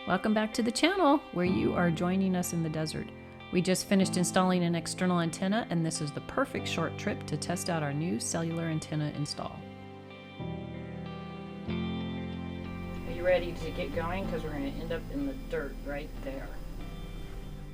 Welcome back to the channel where you are joining us in the desert. We just finished installing an external antenna, and this is the perfect short trip to test out our new cellular antenna install. Are you ready to get going? Because we're going to end up in the dirt right there.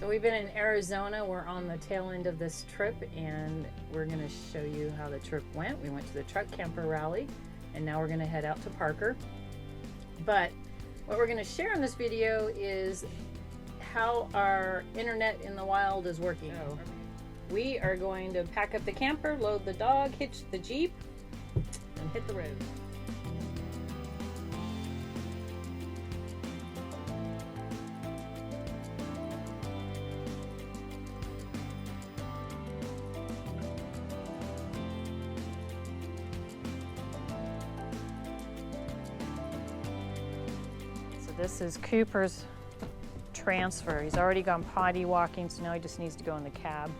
So we've been in Arizona. We're on the tail end of this trip, and we're going to show you how the trip went. We went to the truck camper rally, and now we're going to head out to Parker. But what we're going to share in this video is how our internet in the wild is working. So we are going to pack up the camper, load the dog, hitch the Jeep, and hit the road. This is Cooper's transfer. He's already gone potty walking, so now he just needs to go in the cab.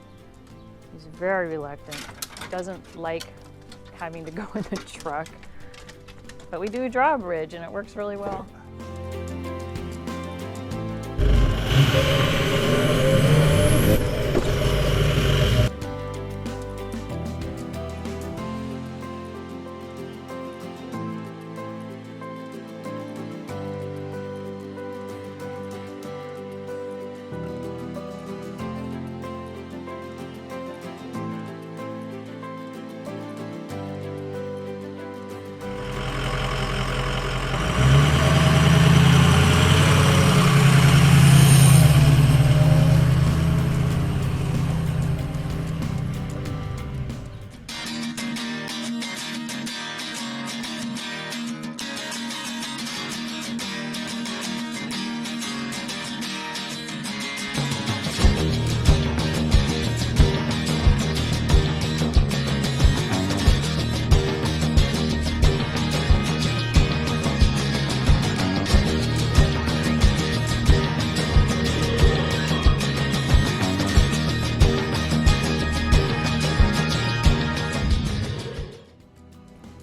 He's very reluctant. He doesn't like having to go in the truck. But we do a drawbridge and it works really well.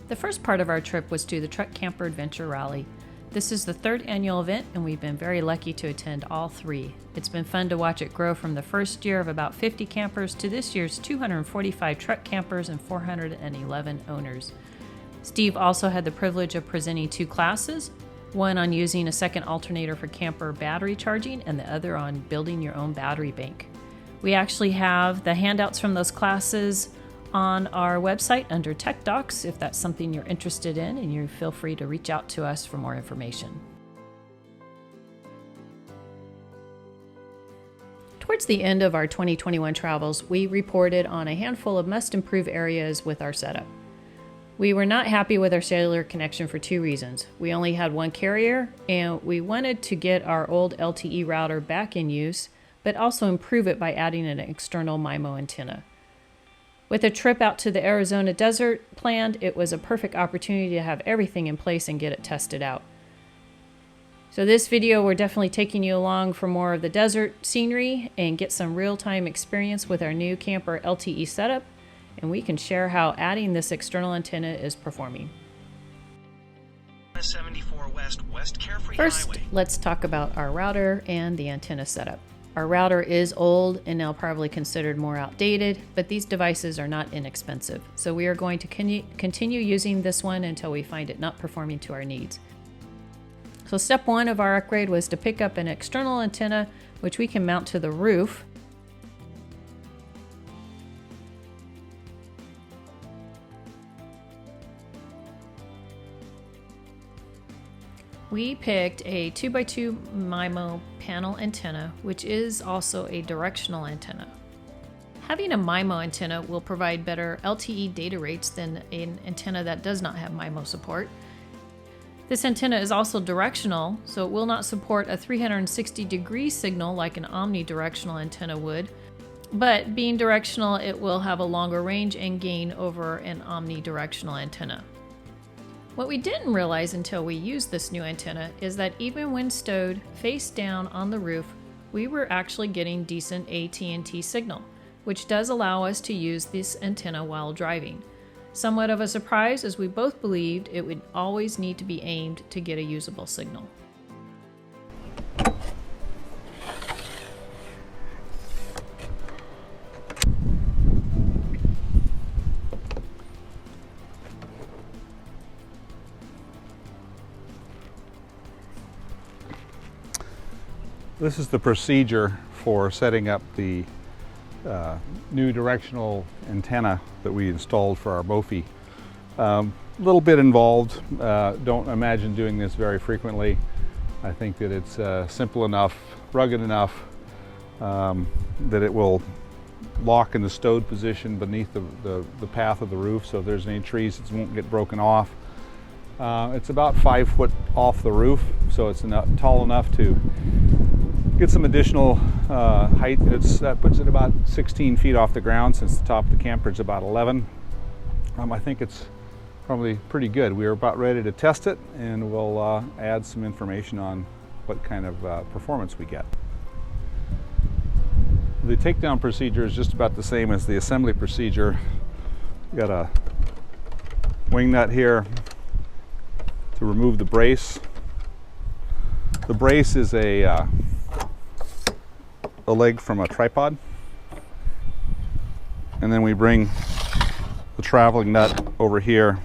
The first part of our trip was to the Truck Camper Adventure Rally. This is the third annual event, and we've been very lucky to attend all three. It's been fun to watch it grow from the first year of about 50 campers to this year's 245 truck campers and 411 owners. Steve also had the privilege of presenting two classes, one on using a second alternator for camper battery charging and the other on building your own battery bank. We actually have the handouts from those classes on our website under Tech Docs if that's something you're interested in, and you feel free to reach out to us for more information. Towards the end of our 2021 travels, we reported on a handful of must-improve areas with our setup. We were not happy with our cellular connection for two reasons. We only had one carrier, and we wanted to get our old LTE router back in use, but also improve it by adding an external MiMo antenna. With a trip out to the Arizona desert planned, it was a perfect opportunity to have everything in place and get it tested out. So this video, we're definitely taking you along for more of the desert scenery and get some real-time experience with our new camper LTE setup, and we can share how adding this external antenna is performing. 74 West Carefree First, Highway. let's talk about our router and the antenna setup. Our router is old and now probably considered more outdated, but these devices are not inexpensive. So we are going to continue using this one until we find it not performing to our needs. So step one of our upgrade was to pick up an external antenna, which we can mount to the roof. We picked a 2x2 MiMo panel antenna, which is also a directional antenna. Having a MiMo antenna will provide better LTE data rates than an antenna that does not have MiMo support. This antenna is also directional, so it will not support a 360-degree signal like an omnidirectional antenna would, but being directional, it will have a longer range and gain over an omnidirectional antenna. What we didn't realize until we used this new antenna is that even when stowed face down on the roof, we were actually getting decent AT&T signal, which does allow us to use this antenna while driving. Somewhat of a surprise, as we both believed it would always need to be aimed to get a usable signal. This is the procedure for setting up the new directional antenna that we installed for our MoFi. A little bit involved. Don't imagine doing this very frequently. I think that it's simple enough, rugged enough that it will lock in the stowed position beneath the path of the roof, so if there's any trees it won't get broken off. It's about 5 foot off the roof, so it's tall enough to get some additional height. That puts it about 16 feet off the ground, since the top of the camper is about 11. I think it's probably pretty good. We are about ready to test it, and we'll add some information on what kind of performance we get. The takedown procedure is just about the same as the assembly procedure. We got a wing nut here to remove the brace. The brace is a leg from a tripod, and then we bring the traveling nut over here.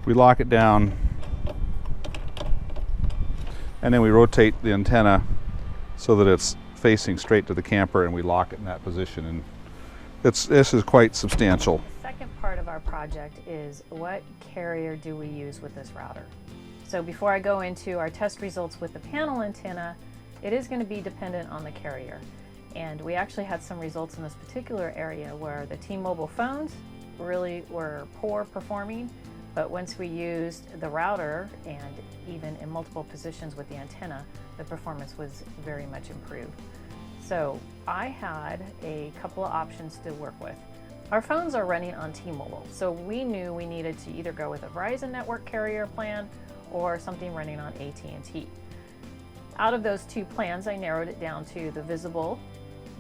We lock it down, and then we rotate the antenna so that it's facing straight to the camper, and we lock it in that position. And this is quite substantial. The second part of our project is, what carrier do we use with this router? So before I go into our test results with the panel antenna, it is going to be dependent on the carrier. And we actually had some results in this particular area where the T-Mobile phones really were poor performing, but once we used the router, and even in multiple positions with the antenna, the performance was very much improved. So I had a couple of options to work with. Our phones are running on T-Mobile, so we knew we needed to either go with a Verizon network carrier plan or something running on AT&T. Out of those two plans, I narrowed it down to the Visible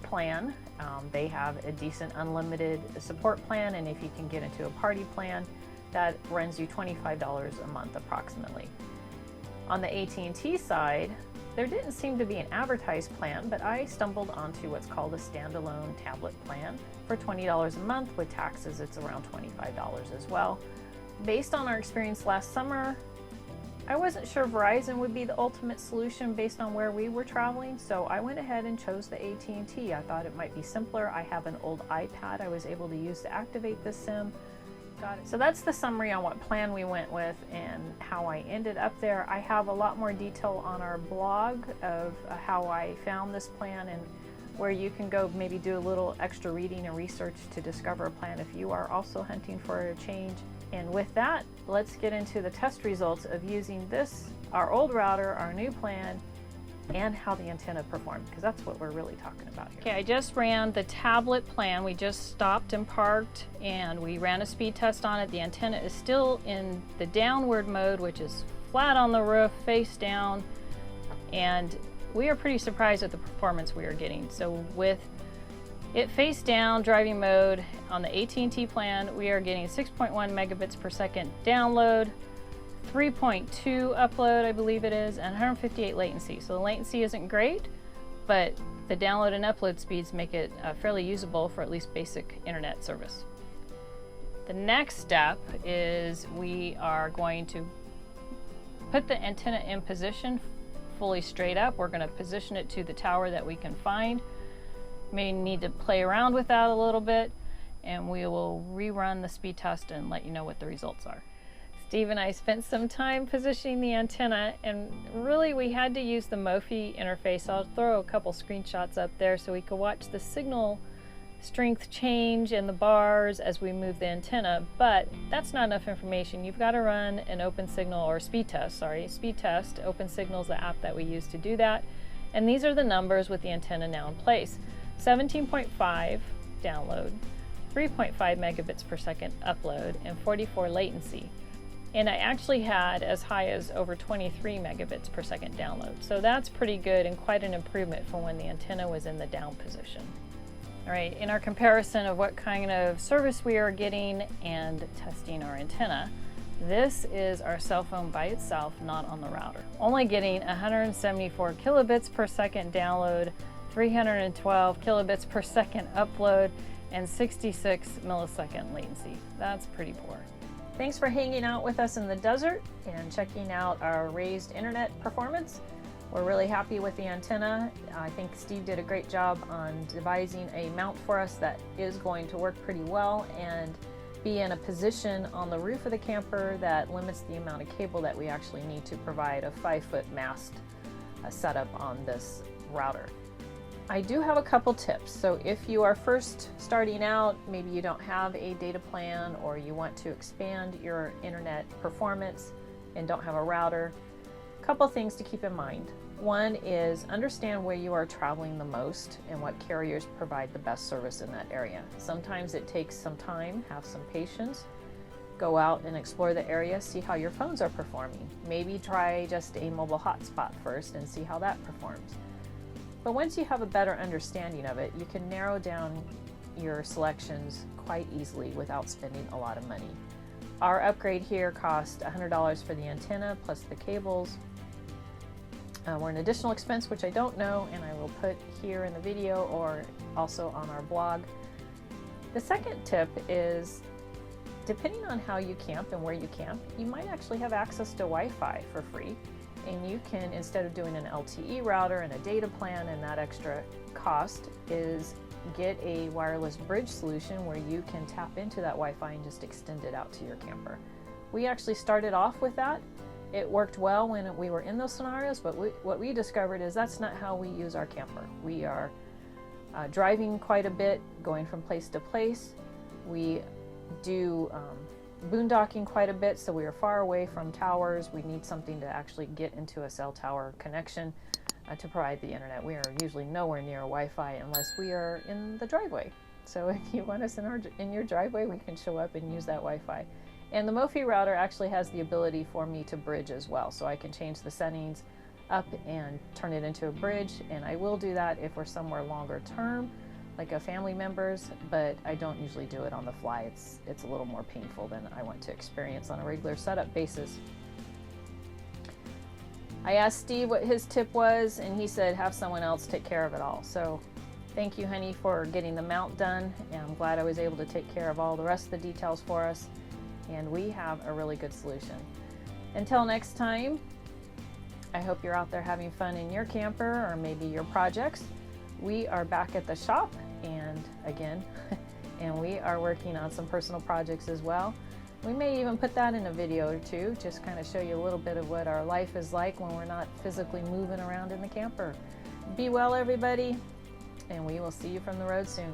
plan. They have a decent unlimited support plan, and if you can get into a party plan, that runs you $25 a month approximately. On the AT&T side, there didn't seem to be an advertised plan, but I stumbled onto what's called a standalone tablet plan for $20 a month. With taxes, it's around $25 as well. Based on our experience last summer, I wasn't sure Verizon would be the ultimate solution based on where we were traveling, so I went ahead and chose the AT&T. I thought it might be simpler. I have an old iPad I was able to use to activate this SIM. Got it. So that's the summary on what plan we went with and how I ended up there. I have a lot more detail on our blog of how I found this plan, and where you can go maybe do a little extra reading and research to discover a plan if you are also hunting for a change. And with that, let's get into the test results of using this, our old router, our new plan, and how the antenna performed, because that's what we're really talking about here. Okay, I just ran the tablet plan. We just stopped and parked, and we ran a speed test on it. The antenna is still in the downward mode, which is flat on the roof, face down, and we are pretty surprised at the performance we are getting. So with it face down driving mode on the AT&T plan, we are getting 6.1 megabits per second download, 3.2 upload, I believe it is, and 158 latency. So the latency isn't great, but the download and upload speeds make it fairly usable for at least basic internet service. The next step is we are going to put the antenna in position fully straight up. We're going to position it to the tower that we can find. May need to play around with that a little bit, and we will rerun the speed test and let you know what the results are. Steve and I spent some time positioning the antenna, and really we had to use the MoFi interface. I'll throw a couple screenshots up there so we could watch the signal strength change in the bars as we move the antenna, but that's not enough information. You've got to run an open signal, or speed test, speed test. Open Signal is the app that we use to do that. And these are the numbers with the antenna now in place. 17.5 download, 3.5 megabits per second upload, and 44 latency. And I actually had as high as over 23 megabits per second download. So that's pretty good and quite an improvement from when the antenna was in the down position. All right, in our comparison of what kind of service we are getting and testing our antenna, this is our cell phone by itself, not on the router. Only getting 174 kilobits per second download, 312 kilobits per second upload, and 66 millisecond latency. That's pretty poor. Thanks for hanging out with us in the desert and checking out our raised internet performance. We're really happy with the antenna. I think Steve did a great job on devising a mount for us that is going to work pretty well and be in a position on the roof of the camper that limits the amount of cable that we actually need to provide a 5-foot mast setup on this router. I do have a couple tips. So if you are first starting out, maybe you don't have a data plan or you want to expand your internet performance and don't have a router, a couple things to keep in mind. One is understand where you are traveling the most and what carriers provide the best service in that area. Sometimes it takes some time, have some patience, go out and explore the area, see how your phones are performing. Maybe try just a mobile hotspot first and see how that performs. But once you have a better understanding of it, you can narrow down your selections quite easily without spending a lot of money. Our upgrade here cost $100 for the antenna plus the cables. We're an additional expense, which I don't know, and I will put here in the video or also on our blog. The second tip is, depending on how you camp and where you camp, you might actually have access to Wi-Fi for free. And you can, instead of doing an LTE router and a data plan and that extra cost, is get a wireless bridge solution where you can tap into that Wi-Fi and just extend it out to your camper. We actually started off with that. It worked well when we were in those scenarios, but what we discovered is that's not how we use our camper. We are driving quite a bit, going from place to place. We do boondocking quite a bit, so we are far away from towers. We need something to actually get into a cell tower connection to provide the internet. We are usually nowhere near Wi-Fi unless we are in the driveway. So if you want us in your driveway, we can show up and use that Wi-Fi. And the MoFi router actually has the ability for me to bridge as well, so I can change the settings up and turn it into a bridge, and I will do that if we're somewhere longer term, like a family members, but I don't usually do it on the fly. It's a little more painful than I want to experience on a regular setup basis. I asked Steve what his tip was, and he said have someone else take care of it all. So thank you, honey, for getting the mount done, and I'm glad I was able to take care of all the rest of the details for us, and we have a really good solution. Until next time, I hope you're out there having fun in your camper or maybe your projects. We are back at the shop and again, and we are working on some personal projects as well. We may even put that in a video or two, just kind of show you a little bit of what our life is like when we're not physically moving around in the camper. Be well, everybody, and we will see you from the road soon.